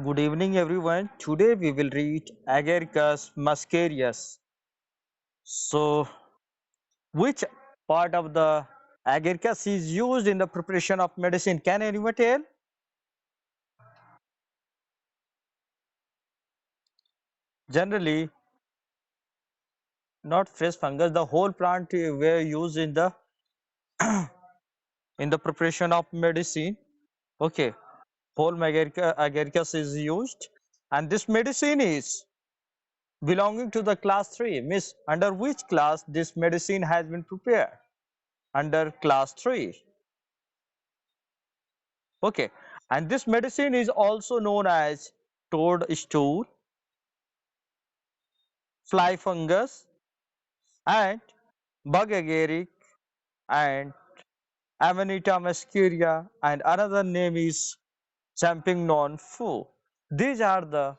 Good evening, everyone. Today we will read Agaricus muscarius. So, which part of the Agaricus is used in the preparation of medicine? Can anyone tell? Generally, not fresh fungus. The whole plant were used in the preparation of medicine. Okay, whole Agaricus is used, and this medicine is belonging to the class 3. Means under which class this medicine has been prepared? Under class 3. Okay, and this medicine is also known as toadstool, fly fungus, and bug agaric, and Amanita muscaria, and another name is champignon foo. These are the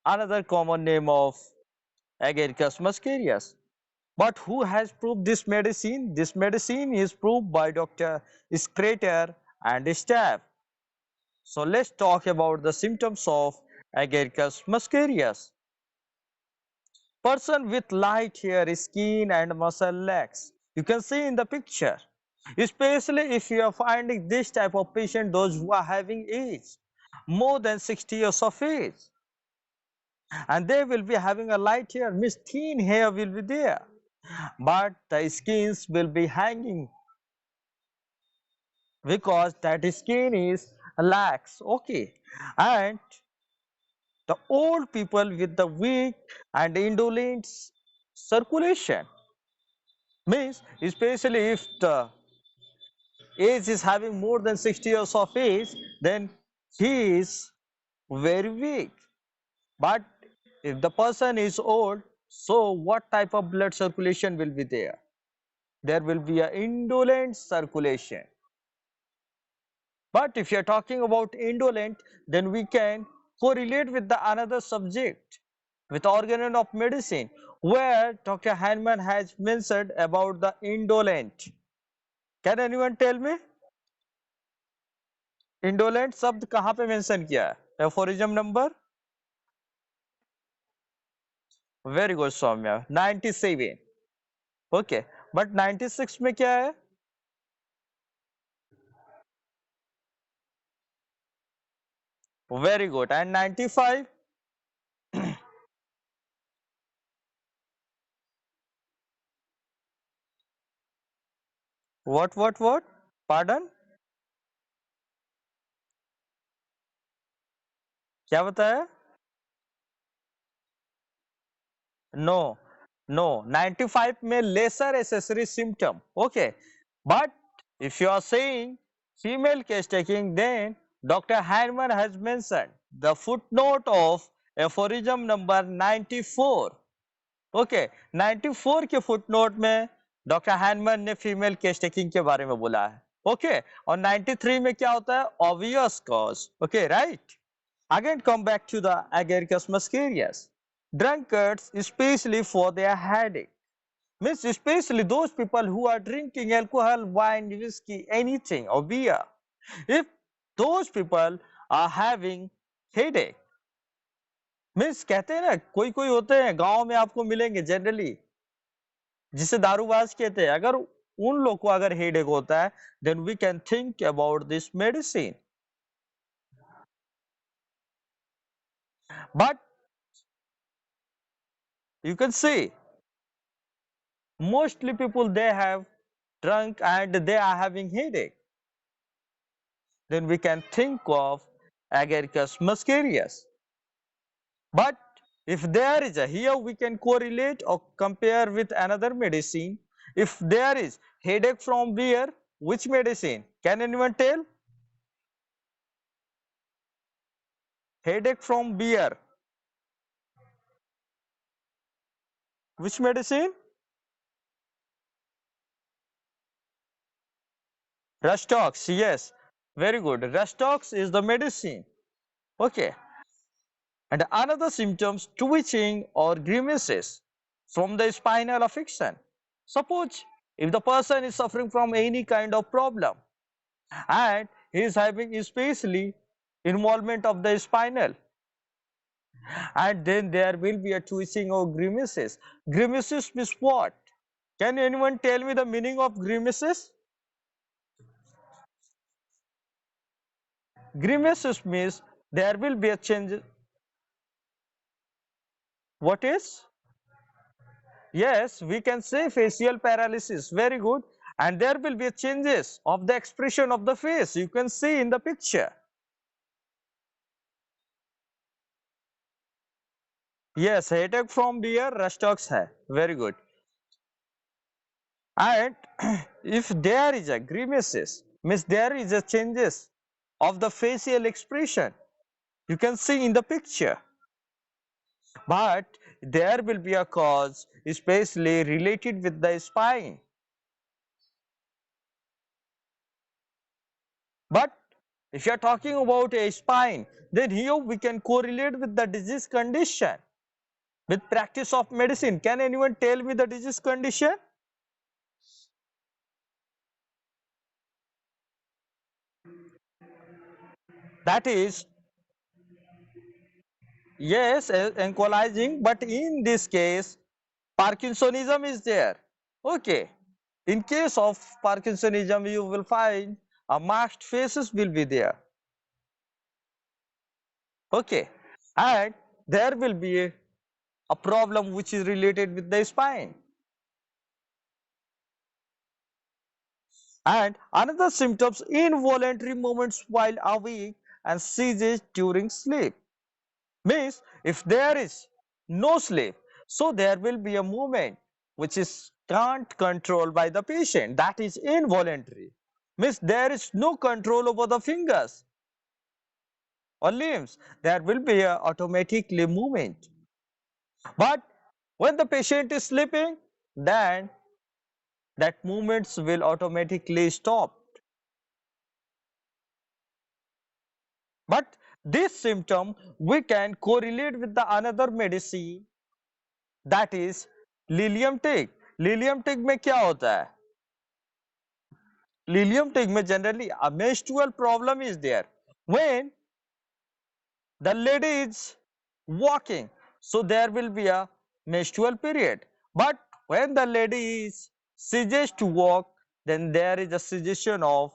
another common name of Agaricus muscarius. But who has proved this medicine? This medicine is proved by Dr. Excreter and staff. So let's talk about the symptoms of Agaricus muscarius. Person with light hair, skin and muscle legs. You can see in the picture. Especially if you are finding this type of patient, those who are having age, more than 60 years of age. And they will be having a light hair, means thin hair will be there. But the skins will be hanging because that skin is lax. Okay. And the old people with the weak and indolent circulation. Means especially if the age is having more than 60 years of age, then he is very weak. But if the person is old, so what type of blood circulation will be there? There will be an indolent circulation. But if you are talking about indolent, then we can correlate with the another subject, with organ of medicine, where Dr. Hanman has mentioned about the indolent. Can anyone tell me? Indolent शब्द कहाँ पे mention किया है? Aphorism number? Very good Saumya, 97. Okay, but 96 में क्या है? Very good. And 95? What pardon, क्या बताया? नो, नो, 95 में lesser accessory symptom. Okay, but if you are saying female case taking, then Dr. Hanman has mentioned the footnote of aphorism number 94. Okay, 94 के footnote में doctor Hahnemann ने female case taking के बारे में बोला है. Okay, और 93 में क्या होता है? Obvious cause. Okay, right. Again come back to the agaricus muscarius. Drunkards, especially for their headache, means especially those people who are drinking alcohol, wine, whiskey, anything or beer. If those people are having headache, means कहते हैं ना, कोई कोई होते हैं गांव में आपको मिलेंगे जनरली, जिसे दारूबाज कहते हैं. अगर उन लोग को अगर हेडेक होता है, then we can think about this medicine. But you can see mostly people they have drunk and they are having headache, then we can think of Agaricus muscarius. But if there is a, here we can correlate or compare with another medicine. If there is headache from beer, which medicine? Can anyone tell? Headache from beer, which medicine? Rustox, yes, very good. Rustox is the medicine. Okay, and another symptoms, twitching or grimaces from the spinal affection. Suppose if the person is suffering from any kind of problem and he is having especially involvement of the spinal. And then there will be a twitching of grimaces. Grimaces means what? Can anyone tell me the meaning of grimaces? Grimaces means there will be a change. What is? Yes, we can say facial paralysis. Very good. And there will be changes of the expression of the face. You can see in the picture. Yes, headache from beer, Rustox hai. Very good. And if there is a grimaces, means there is a changes of the facial expression. You can see in the picture. But there will be a cause especially related with the spine. But if you are talking about a spine, then here we can correlate with the disease condition with practice of medicine. Can anyone tell me the disease condition? That is, yes, ankylosing, but in this case, Parkinsonism is there. Okay. In case of Parkinsonism, you will find a masked faces will be there. Okay. And there will be a problem which is related with the spine. And another symptoms, involuntary movements while awake and seizures during sleep. Means if there is no sleep, so there will be a movement which is can't control by the patient, that is involuntary. Means there is no control over the fingers or limbs, there will be a automatically movement. But when the patient is sleeping, then that movements will automatically stop. But this symptom we can correlate with the another medicine, that is lilium tig. Lilium tig में क्या होता है? Lilium tig में generally a menstrual problem is there when the lady is walking, so there will be a menstrual period. But when the lady is suggests to walk, then there is a suggestion of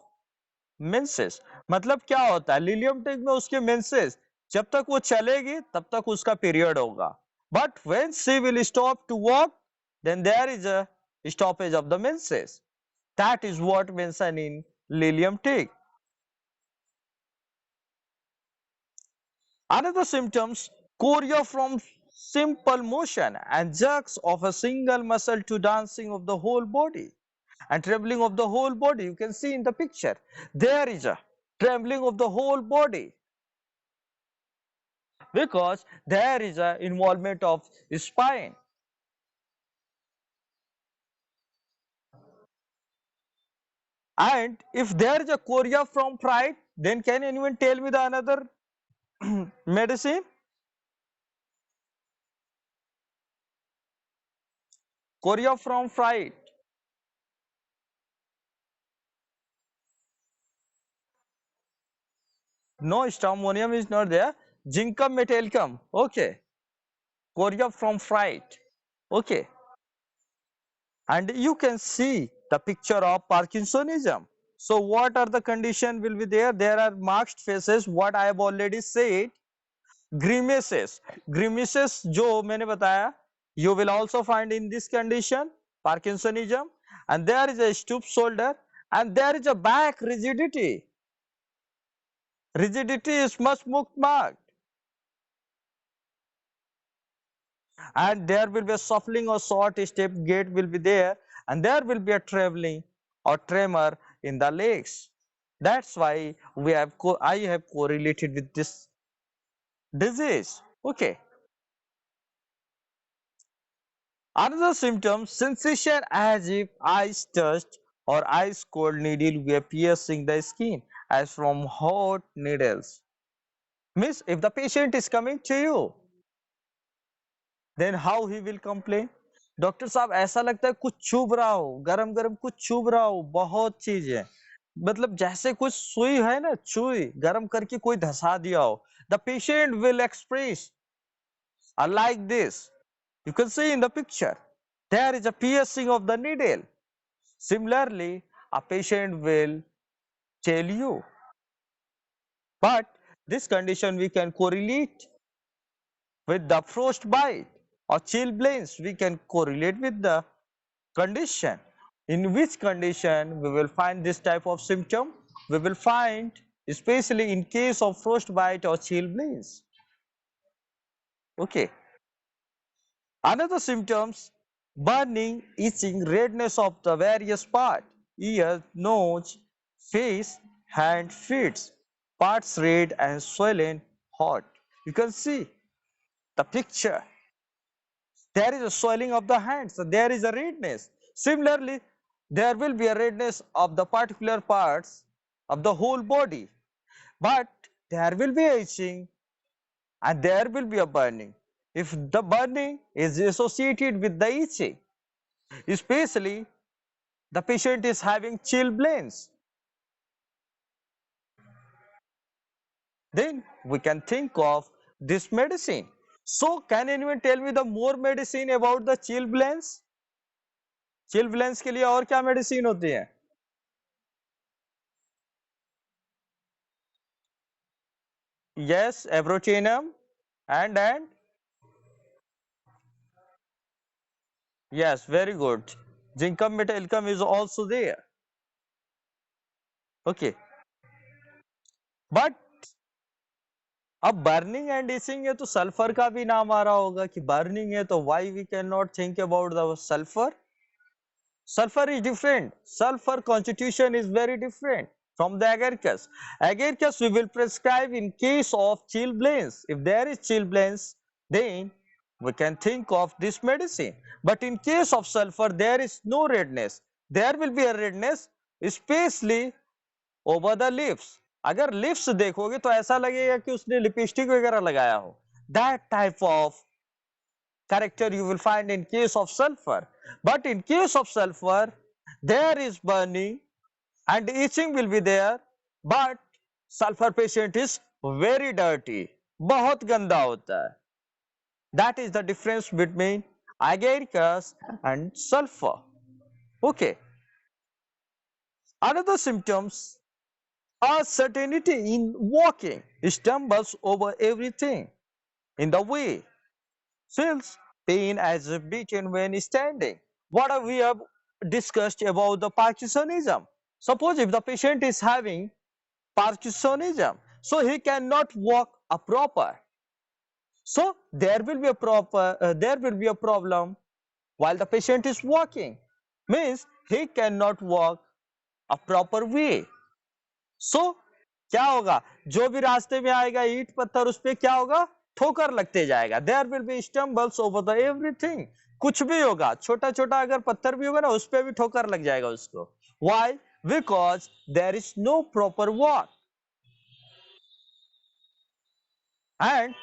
menses. मतलब क्या होता है, Lilium tig में उसके menses जब तक वो चलेगी तब तक उसका पीरियड होगा. But when she will stop to walk, then there is a stoppage of the menses. That is what mentioned in lilium tick. Another symptoms, chorea from simple motion and jerks of a single muscle to dancing of the whole body and trembling of the whole body. You can see in the picture there is a trembling of the whole body because there is a involvement of spine. And if there is a chorea from fright, then can anyone tell me the another medicine? Chorea from fright. No, stramonium is not there. Zincum metallicum. Okay. Chorea from fright. Okay. And you can see the picture of Parkinsonism. So what are the condition will be there? There are marked faces, what I have already said. Grimaces. Grimaces जो मैंने बताया, you will also find in this condition, Parkinsonism. And there is a stoop shoulder and there is a back rigidity. Rigidity is much marked. And there will be a shuffling or short step gait will be there, and there will be a traveling or tremor in the legs. That's why I have correlated with this disease. Okay. Another symptom, sensation as if ice touched or ice cold needle were piercing the skin as from hot needles. Means if the patient is coming to you, then how he will complain? Doctor साहब ऐसा लगता है कुछ चुभ रहा हो, गरम गरम कुछ चुभ रहा हो, बहुत चीज है. मतलब जैसे कुछ सुई है ना, सुई गर्म करके कोई धसा दिया हो, the patient will express like this. You can see in the picture, there is a piercing of the needle. Similarly, a patient will tell you, but this condition we can correlate with the frostbite or chilblains. We can correlate with the condition. In which condition we will find this type of symptom? We will find especially in case of frostbite or chilblains. Okay. Another symptoms, burning, itching, redness of the various part, ear, nose, face, hand, feet, parts red and swollen, hot. You can see the picture. There is a swelling of the hands, so there is a redness. Similarly, there will be a redness of the particular parts of the whole body, but there will be itching and there will be a burning. If the burning is associated with the itching, especially the patient is having chilblains, then we can think of this medicine. So can anyone tell me the more medicine about the chilblains? Chilblains के लिए और क्या medicine होती है? Yes, abrotinum and yes, very good. Zincum metallicum is also there. Okay, but अब burning and itching है तो sulphur का भी नाम आ रहा होगा कि बर्निंग है तो why we can not think about the sulphur. Sulfur is different. Sulfur constitution is very different from the agaricus. Agaricus we will prescribe in case of chilblains. If there is chilblains, then we can think of this medicine. But in case of sulfur, there is no redness. There will be a redness, especially over the lips. अगर lips देखोगे तो ऐसा लगेगा कि उसने lipstick वगैरह लगाया हो. That type of character you will find in case of sulfur. But in case of sulfur, there is burning and itching will be there, but sulfur patient is very dirty, बहुत गंदा होता है. That is the difference between agaricus and sulfur. Okay. Another symptoms are uncertainty in walking, stumbles over everything in the way, feels pain as if beaten when standing. What we have discussed about the Parkinsonism. Suppose if the patient is having Parkinsonism, so he cannot walk a proper. So there will be a problem while the patient is walking. Means he cannot walk a proper way. So क्या होगा, जो भी रास्ते में आएगा ईंट पत्थर उस पे क्या होगा, ठोकर लगते जाएगा. There will be stumbles over the everything. कुछ भी होगा, छोटा छोटा अगर पत्थर भी होगा ना उस पे भी ठोकर लग जाएगा उसको. Why? Because there is no proper walk. And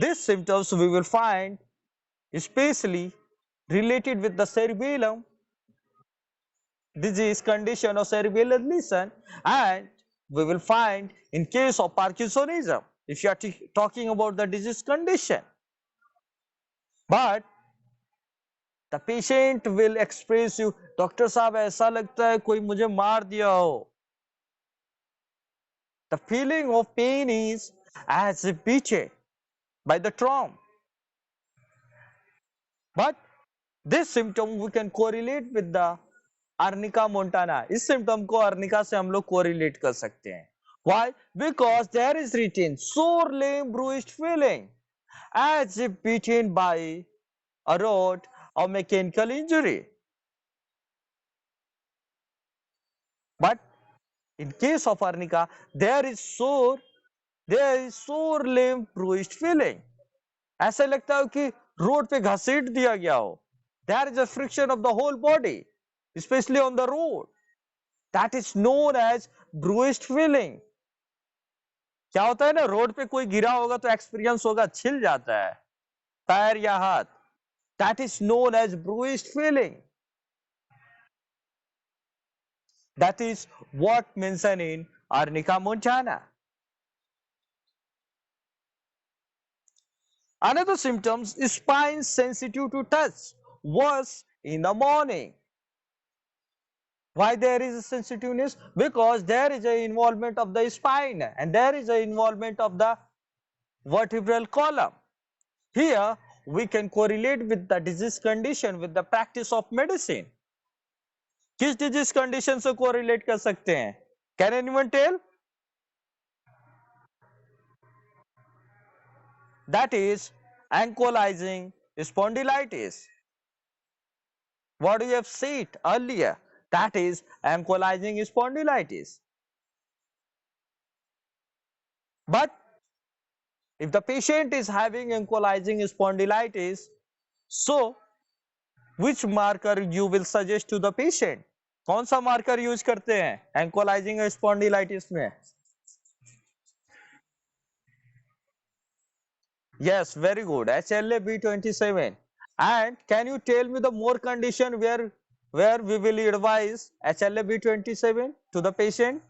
this symptoms we will find especially related with the cerebellum disease condition or cerebellar lesion, and we will find in case of Parkinsonism if you are talking about the disease condition. But the patient will express you, doctor साहब ऐसा लगता है कोई मुझे मार दिया हो. The feeling of pain is as if beaten by the trauma. But this symptom we can correlate with the arnica montana. इस सिम्टम को अर्निका से हम लोग कोरिलेट कर सकते हैं. Why? Because there is written sore lame bruised feeling as if beaten by a rod or mechanical injury. But in case of arnica, there is sore lame bruised feeling. ऐसा लगता है कि रोड पे घसीट दिया गया हो. There is a friction of the whole body, especially on the road. That is known as bruised feeling. क्या होता है ना, रोड पे कोई गिरा होगा तो एक्सपीरियंस होगा, छिल जाता है पैर या हाथ. That is known as bruised feeling. That is what mentioned in Arnica montana. Another symptoms is spine sensitive to touch, worse in the morning. Why there is a sensitiveness? Because there is an involvement of the spine and there is an involvement of the vertebral column. Here we can correlate with the disease condition with the practice of medicine. किस disease condition से correlate कर सकते हैं? Can anyone tell? That is ankylosing spondylitis. What we have said earlier, that is ankylosing spondylitis. But if the patient is having ankylosing spondylitis, so which marker you will suggest to the patient? कौन सा marker use करते हैं एंकोलाइजिंग spondylitis में? Yes, very good. HLA-B27. And can you tell me the more condition where we will advise HLA-B27 to the patient?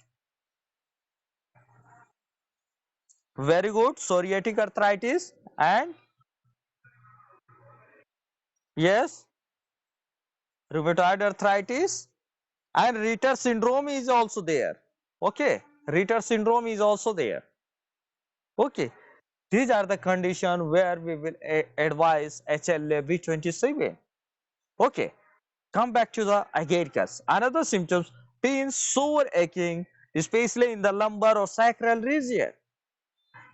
Very good. Psoriatic arthritis and yes, rheumatoid arthritis and Ritter syndrome is also there. Okay, Ritter syndrome is also there. Okay, these are the conditions where we will advise HLA-B27. Okay, come back to the Agaricus. Another symptoms, pain, sore, aching, especially in the lumbar or sacral region,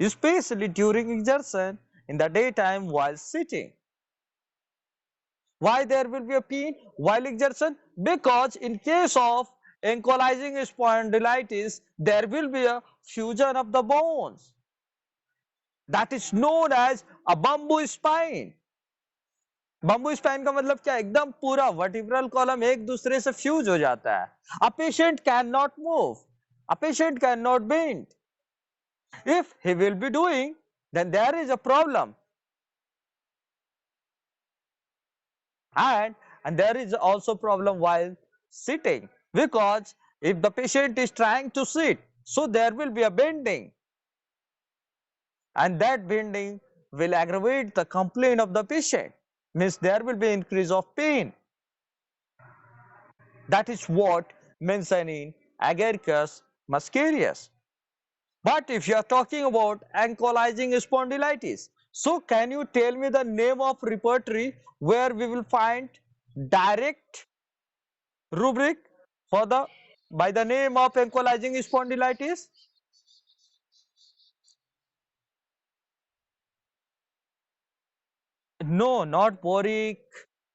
especially during exertion in the daytime while sitting. Why there will be a pain while exertion? Because in case of ankylosing spondylitis, there will be a fusion of the bones. That is known as a bamboo spine. Bamboo spine का मतलब क्या? एकदम पूरा vertebral column एक दूसरे से fuse हो जाता है. A patient can not move, a patient can not bend. If he will be doing, then there is a problem. And there is also problem while sitting, because if the patient is trying to sit, so there will be a bending, and that bending will aggravate the complaint of the patient, means there will be increase of pain. That is what mentioned in Agaricus muscarius. But if you are talking about ankylosing spondylitis, so can you tell me the name of repertory where we will find direct rubric for the by the name of ankylosing spondylitis? No, not boric,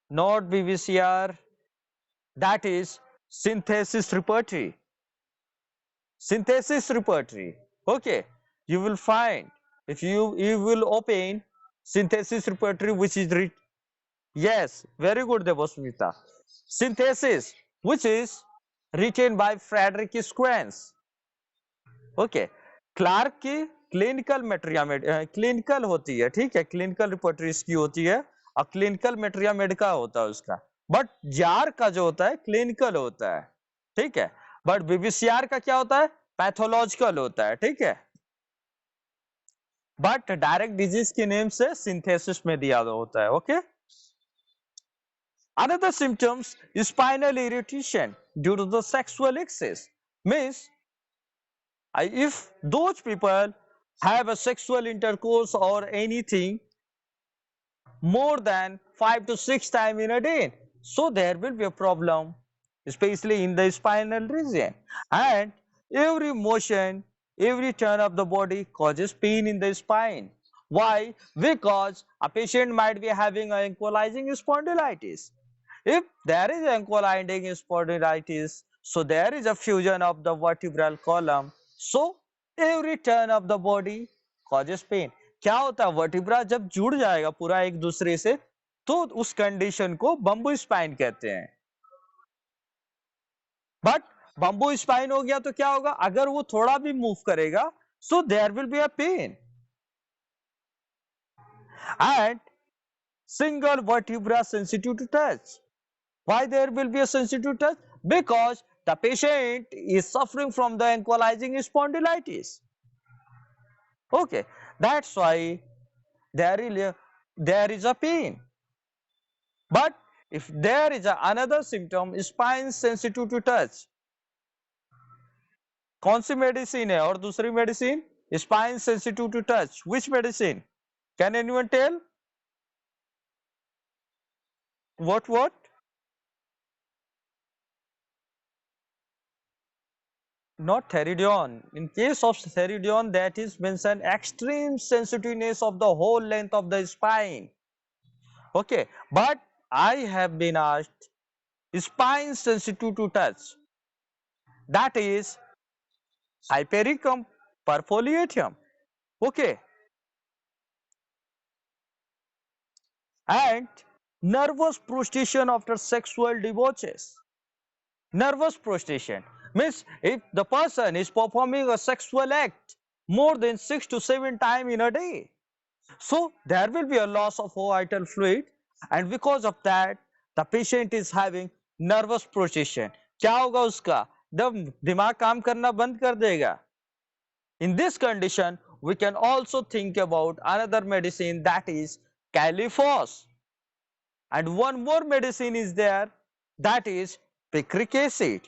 not BVCR. That is synthesis repertory. Synthesis repertory. Okay, you will find, if you will open synthesis repertory, which is yes, very good, Devasmita. Synthesis, which is written by Frederick Squence. Okay, Clarke की clinical materia clinical होती है, ठीक है, clinical repertory इसकी होती है और clinical materia Medica होता है उसका. बट जार का जो होता है क्लिनिकल होता है, ठीक है. बट बीबीसीआर का क्या होता है? पैथोलॉजिकल होता है, ठीक है. बट डायरेक्ट डिजीज के नेम से सिंथेसिस में दिया होता है. Okay. Another symptoms is spinal irritation due to the sexual excess. Means if those people have a sexual intercourse or anything more than 5 to 6 times in a day, so there will be a problem, especially in the spinal region. And every motion, every turn of the body causes pain in the spine. Why? Because a patient might be having an ankylosing spondylitis. If there is ankylosing spondylitis, so there is a fusion of the vertebral column, so every turn of the body causes pain. क्या होता है? Vertebra जब जुड़ जाएगा पूरा एक दूसरे से, तो उस कंडीशन को बम्बू स्पाइन कहते हैं. बट बम्बू स्पाइन हो गया तो क्या होगा? अगर वो थोड़ा भी मूव करेगा, so there will be a pain. And single vertebra sensitive to touch. Why there will be a sensitive touch? Because the patient is suffering from the ankylosing spondylitis. Okay, that's why there is a pain. But if there is another symptom, spine sensitive to touch, कौन सी medicine है और दूसरी medicine spine sensitive to touch, which medicine? Can anyone tell? What? Not Theridion. In case of Theridion, that is mentioned extreme sensitiveness of the whole length of the spine. Okay, but I have been asked spine sensitive to touch. That is Hypericum perfoliatum. Okay, and nervous prostration after sexual debauches. Nervous prostration means if the person is performing a sexual act more than 6 to 7 times in a day, so there will be a loss of vital fluid, and because of that the patient is having nervous prostration. क्या होगा उसका? दिमाग काम करना बंद कर देगा. In this condition we can also think about another medicine, that is Califos, and one more medicine is there, that is picric acid.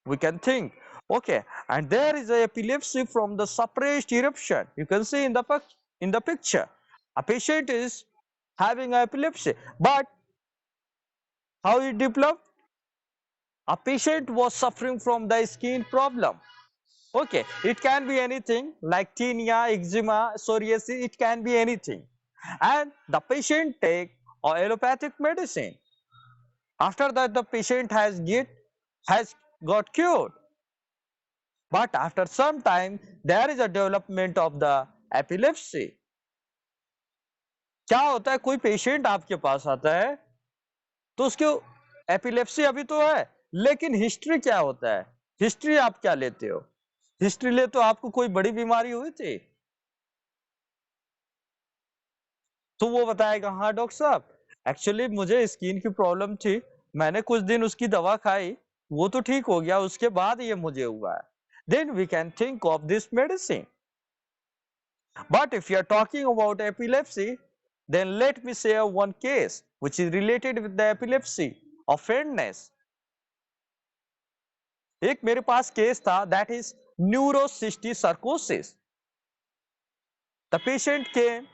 We can think, okay, and there is a epilepsy from the suppressed eruption. You can see in the picture a patient is having epilepsy, but how it developed? A patient was suffering from the skin problem. Okay, it can be anything like tinea, eczema, psoriasis, it can be anything, and the patient take allopathic medicine. After that the patient has got cured. But after some time there is a development of the epilepsy. क्या होता है, कोई patient आपके पास आता है तो उसके epilepsy अभी तो है, लेकिन हिस्ट्री क्या होता है? हिस्ट्री आप क्या लेते हो? हिस्ट्री ले तो आपको कोई बड़ी बीमारी हुई थी तो वो बताएगा हाँ डॉक्टर साहब एक्चुअली मुझे स्किन की प्रॉब्लम थी, मैंने कुछ दिन उसकी दवा खाई, वो तो ठीक हो गया, उसके बाद ये मुझे हुआ है. Then we can think of this medicine. But if you are talking about epilepsy, then let me share one case which is related with the epilepsy of faintness. एक मेरे पास केस था, that is neurocystic sarcosis. The patient came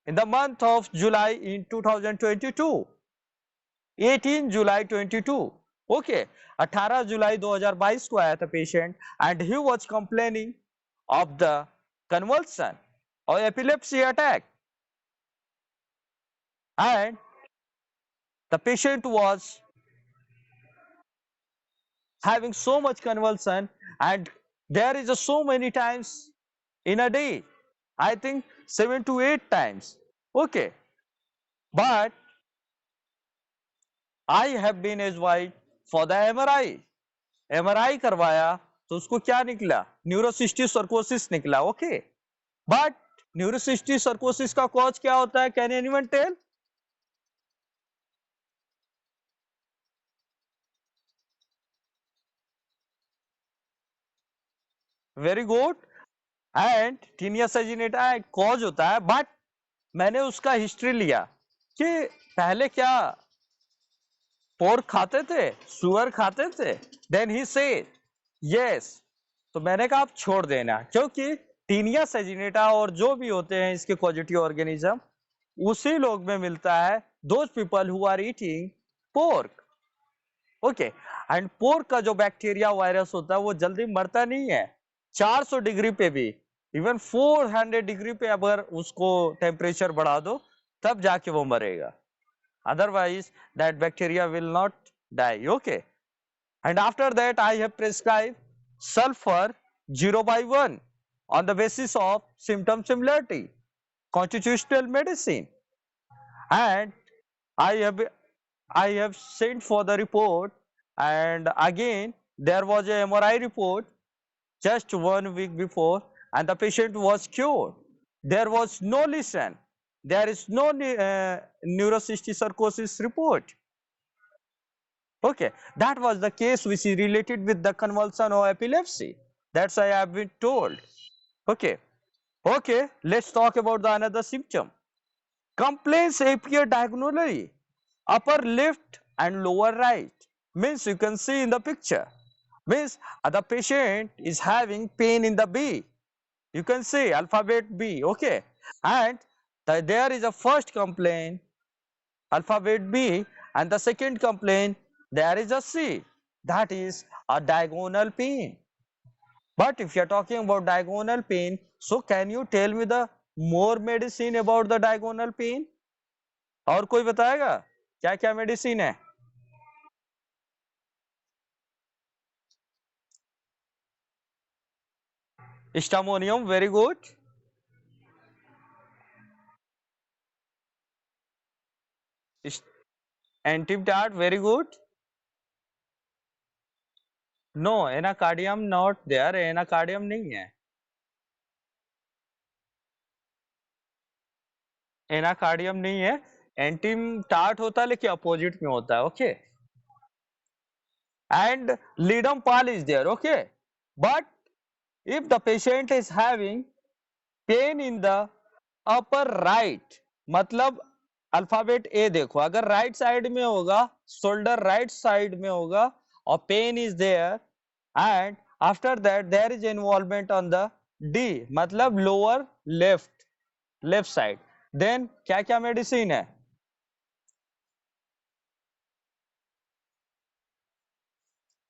in the month of July in 2022, 18 July 22. Okay, 18 जुलाई 2022 को आया था patient and he was complaining of the convulsion or epilepsy attack, and the patient was having so much convulsion and there is so many times in a day, I think 7 to 8 times. Okay, but I have been advised for the MRI. MRI करवाया तो उसको क्या निकला? न्यूरोसिस्टिक सर्कोसिस निकला. Okay, but न्यूरोसिस्टिक सर्कोसिस का cause क्या होता है? Can anyone tell? Very good. And taenia saginata cause होता है, बट मैंने उसका हिस्ट्री लिया कि पहले क्या पोर्क खाते थे, सुअर खाते थे. Then he said yes. तो मैंने कहा आप छोड़ देना, क्योंकि टीनिया सैजिनेटा और जो भी होते हैं इसके पॉजिटिव ऑर्गेनिज्म उसी लोग में मिलता है, those people who are eating pork. Okay, and pork का जो बैक्टीरिया वायरस होता है वो जल्दी मरता नहीं है. 400 डिग्री पे भी, इवन 400 डिग्री पे अगर उसको टेम्परेचर बढ़ा दो तब जाके वो मरेगा, otherwise that bacteria will not die. Okay, and after that I have prescribed sulfur 0/1 on the basis of symptom similarity, constitutional medicine, and I have sent for the report, and again there was a MRI report just 1 week before and the patient was cured. There was no lesion, there is no neurocystic sarcosis report. Okay, that was the case which is related with the convulsion or epilepsy. That's why I have been told. Okay, okay, let's talk about the another symptom. Complaints appear diagonally, upper left and lower right. Means you can see in the picture. Means the patient is having pain in the B. You can see alphabet B, okay. And there is a first complaint, alphabet B, and the second complaint, there is a C. That is a diagonal pain. But if you are talking about diagonal pain, so can you tell me the more medicine about the diagonal pain? और कोई बताएगा क्या क्या medicine है? Stamonium, very good. Antibiotic, very good. No, anacardium not there. Anacardium नहीं है. Anacardium नहीं है. Antibiotic होता है लेकिन अपोजिट में होता है. Okay. And ledum pal is there. Okay. But if the patient is having pain in the upper right, मतलब अल्फाबेट ए देखो, अगर राइट साइड में होगा, शोल्डर राइट साइड में होगा और pain is there and after that there is involvement on the D, मतलब lower left, left side, then क्या क्या मेडिसिन है?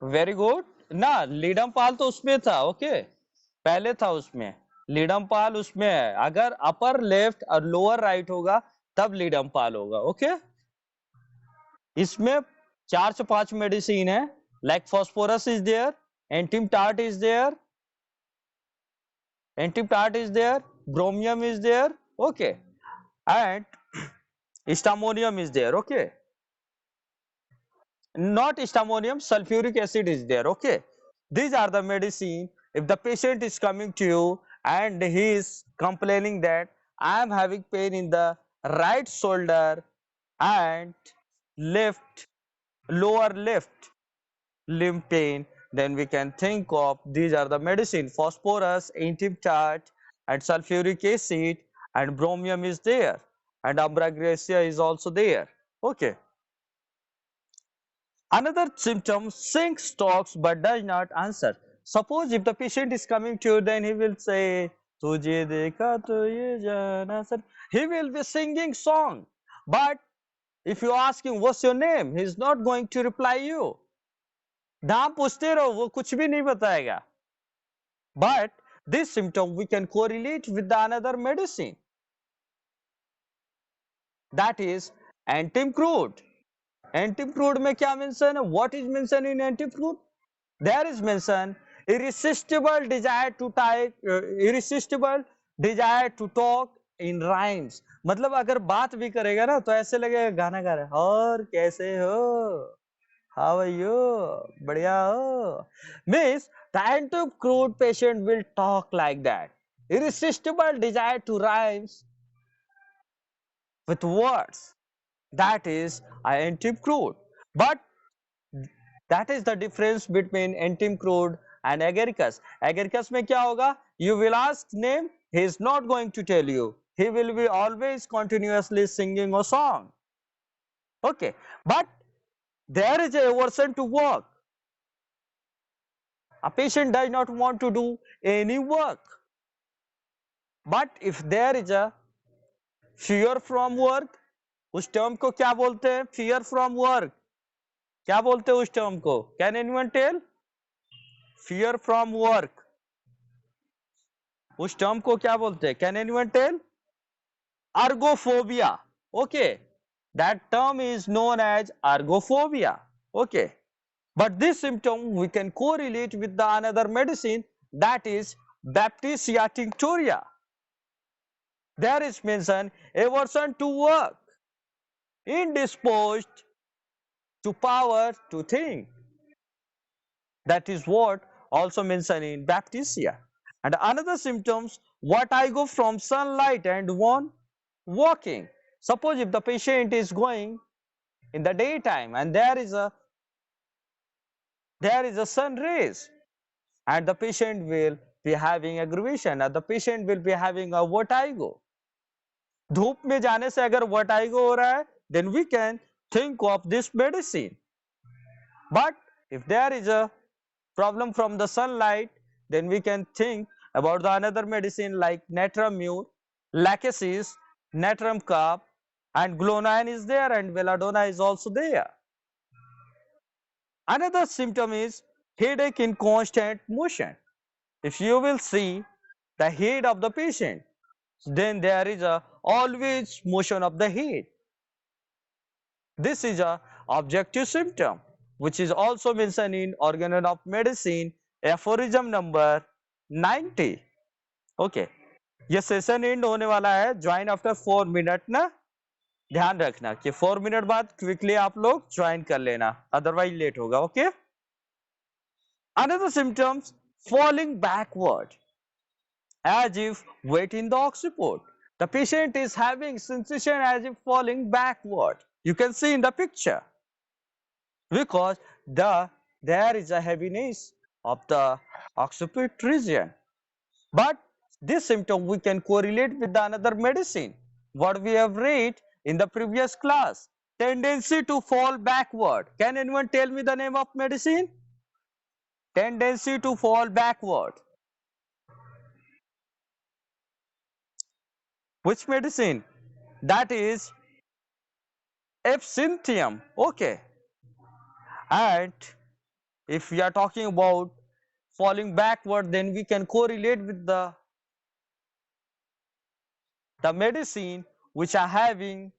वेरी गुड ना, लीडम पाल तो उसमें था. ओके, पहले था उसमें, लीडम पाल उसमें है. अगर अपर लेफ्ट और लोअर राइट होगा तब लीडम पाल होगा. ओके, इसमें 4 से 5 मेडिसिन है. Like phosphorus is there, antim tart is there, antim tart is there, bromium is there. Okay, and stramonium is there. Okay, not stamonium, sulfuric acid is there. Okay, these are the medicine. If the patient is coming to you and he is complaining that I am having pain in the right shoulder and left, lower left limb pain, then we can think of these are the medicine: phosphorus, antibiotic, and sulfuric acid, and bromium is there, and ambragracia is also there. Okay. Another symptom, sings, talks but does not answer. Suppose if the patient is coming to you, then he will say, "Tujhe dekha to ye jana sir." He will be singing song, but if you ask him what's your name, he is not going to reply you. नाम पूछते रहो, वो कुछ भी नहीं बताएगा. But this symptom we can correlate with the another medicine, that is antimcrude. Antimcrude में क्या mention है? What is mentioned in antimcrude? There is mention irresistible desire to type, irresistible desire to talk in rhymes. मतलब अगर बात भी करेगा ना तो ऐसे लगेगा गाना गा रहा है, और कैसे हो, how are you, बढ़िया हो. Means the anti-crude patient will talk like that. Irresistible desire to rhymes with words. That is anti-crude. But that is the difference between antimcrude and agaricus. Agaricus में क्या होगा? You will ask name, he is not going to tell you. He will be always continuously singing a song. Okay, but there is a aversion to work. A patient does not want to do any work. But if there is a fear from work, उस term को क्या बोलते हैं? Fear from work. क्या बोलते हैं उस term को? Can anyone tell? Fear from work. उस टर्म को क्या बोलते हैं? Can anyone tell? Ergophobia. Okay, that term is known as ergophobia. Okay, but this symptom we can correlate with the another medicine, that is Baptisia tinctoria. There is mention aversion to work, indisposed to power to think. That is what also mentioned in Baptisia. And another symptoms, what I go from sunlight and one walking. Suppose if the patient is going in the daytime and there is a there is a sun rays and the patient will be having aggravation and the patient will be having a vertigo. धूप में जाने से अगर vertigo हो रहा है, then we can think of this medicine. But if there is a problem from the sunlight, then we can think about the another medicine like natramur, lachesis, natrum cup, and glonine is there and belladonna is also there. Another symptom is headache in constant motion. If you will see the head of the patient, then there is a always motion of the head. This is a objective symptom which is also mentioned in Organon of Medicine aphorism number 90. Okay, ये session and होने वाला है, join after 4 minute ना, ध्यान रखना कि 4 minute बाद quickly आप लोग ज्वाइन कर लेना, अदरवाइज लेट होगा. Okay, another symptoms falling backward as if weight in the occiput. The patient is having sensation as if falling backward. You can see in the picture because there is a heaviness of the occiput region. But this symptom we can correlate with the another medicine what we have read in the previous class, tendency to fall backward. Can anyone tell me the name of medicine? Tendency to fall backward. Which medicine? That is absinthium. Okay, and if we are talking about falling backward, then we can correlate with the medicine which are having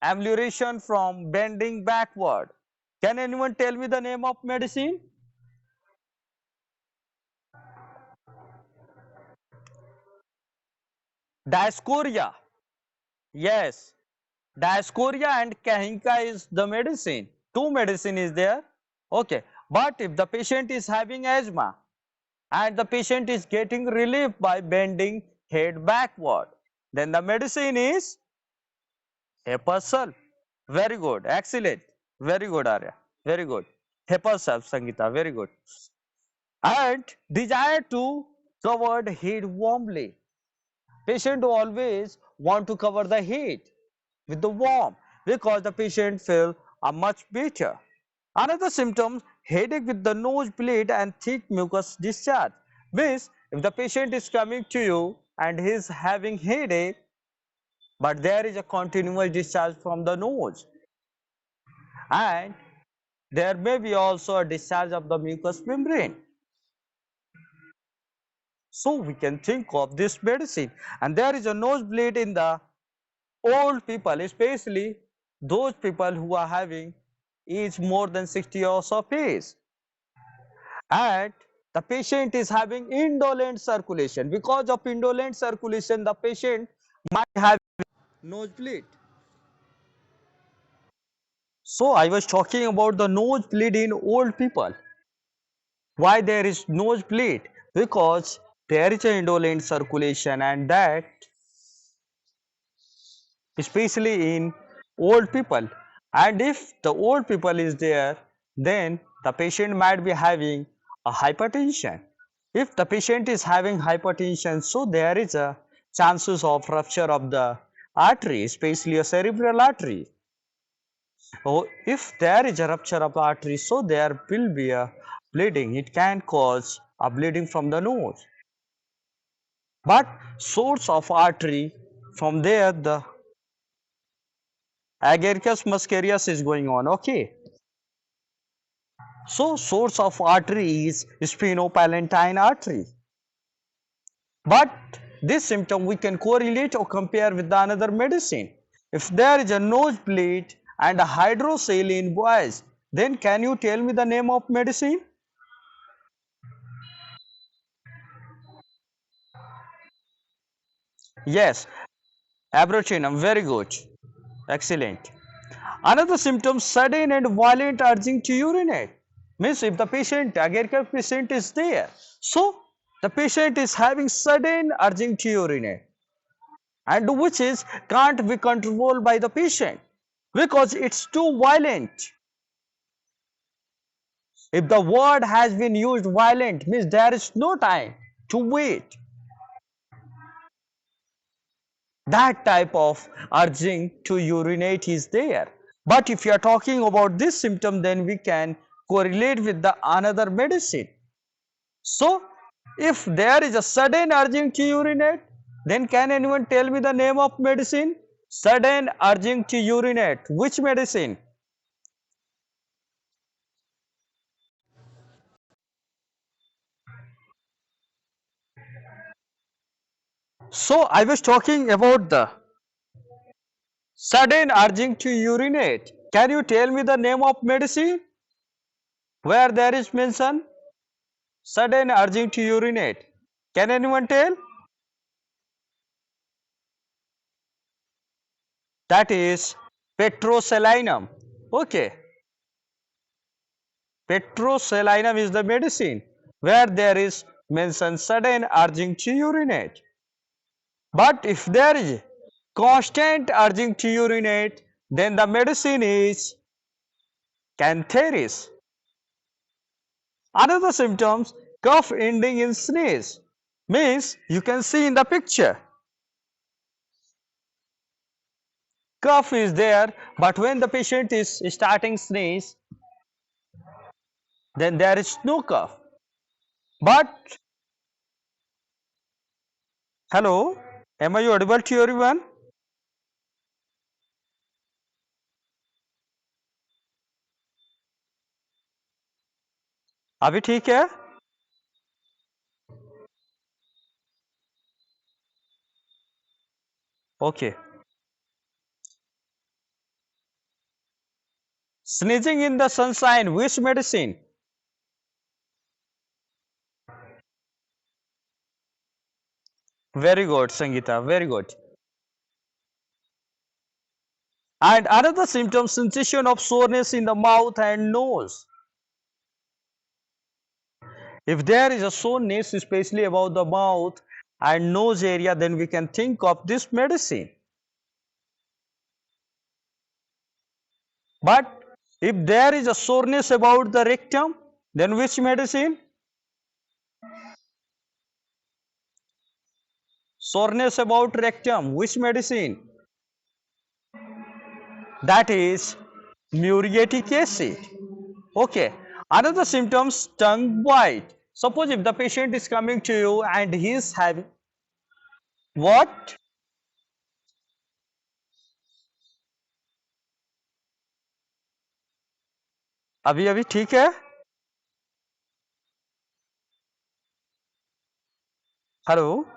amelioration from bending backward. Can anyone tell me the name of medicine? Diascoria. Yes, Diascoria and Kahinka is the medicine. Two medicine is there. Okay, but if the patient is having asthma and the patient is getting relief by bending head backward, then the medicine is Hepasol. Very good, excellent, very good Arya, very good. Hepasol, Sangeeta, very good. And desire to cover the head warmly. Patient always want to cover the head with the warm because the patient feel much better. Another symptom, headache with the nose bleed and thick mucus discharge. Means if the patient is coming to you and he is having headache, but there is a continuous discharge from the nose and there may be also a discharge of the mucous membrane. So we can think of this medicine, and there is a nosebleed in the old people, especially those people who are having age more than 60 years of age, and the patient is having indolent circulation. Because of indolent circulation, the patient might have nosebleed. So I was talking about the nosebleed in old people. Why there is nosebleed? Because there is an indolent circulation, and that especially in old people. And if the old people is there, then the patient might be having a hypertension. If the patient is having hypertension, so there is a chances of rupture of the artery, especially a cerebral artery. So if there is a rupture of artery, so there will be a bleeding. It can cause a bleeding from the nose. But source of artery, from there the Agaricus muscarius is going on. Okay, so source of artery is sphenopalatine artery. But this symptom we can correlate or compare with the another medicine. If there is a nosebleed and a hydrocele in boys, then can you tell me the name of medicine? Yes, abrotinum. Very good, excellent. Another symptom, sudden and violent urging to urinate. Means if the patient, Agaricus patient is there, so the patient is having sudden urging to urinate, and which is can't be controlled by the patient because it's too violent. If the word has been used violent, means there is no time to wait. That type of urging to urinate is there. But if you are talking about this symptom, then we can correlate with the another medicine. So, if there is a sudden urging to urinate, then can anyone tell me the name of medicine? Sudden urging to urinate. Which medicine? So, I was talking about the sudden urging to urinate. Can you tell me the name of medicine where there is mention sudden urging to urinate? Can anyone tell? That is petroselinum. Okay, petroselinum is the medicine where there is mentioned sudden urging to urinate. But if there is constant urging to urinate, then the medicine is cantheris. Another symptoms, cough ending in sneeze, means you can see in the picture cough is there, but when the patient is starting sneeze, then there is no cough. But hello, am I audible to everyone? अभी ठीक है? Okay. Sneezing in the sunshine, which medicine? Very good, Sangeeta, very good. And another symptom, sensation of soreness in the mouth and nose. If there is a soreness, especially about the mouth and nose area, then we can think of this medicine. But if there is a soreness about the rectum, then which medicine? Soreness about rectum, which medicine? That is muriatic acid. Okay. Another symptoms, tongue bite. Suppose if the patient is coming to you and he is having what? अभी अभी ठीक है? Hello.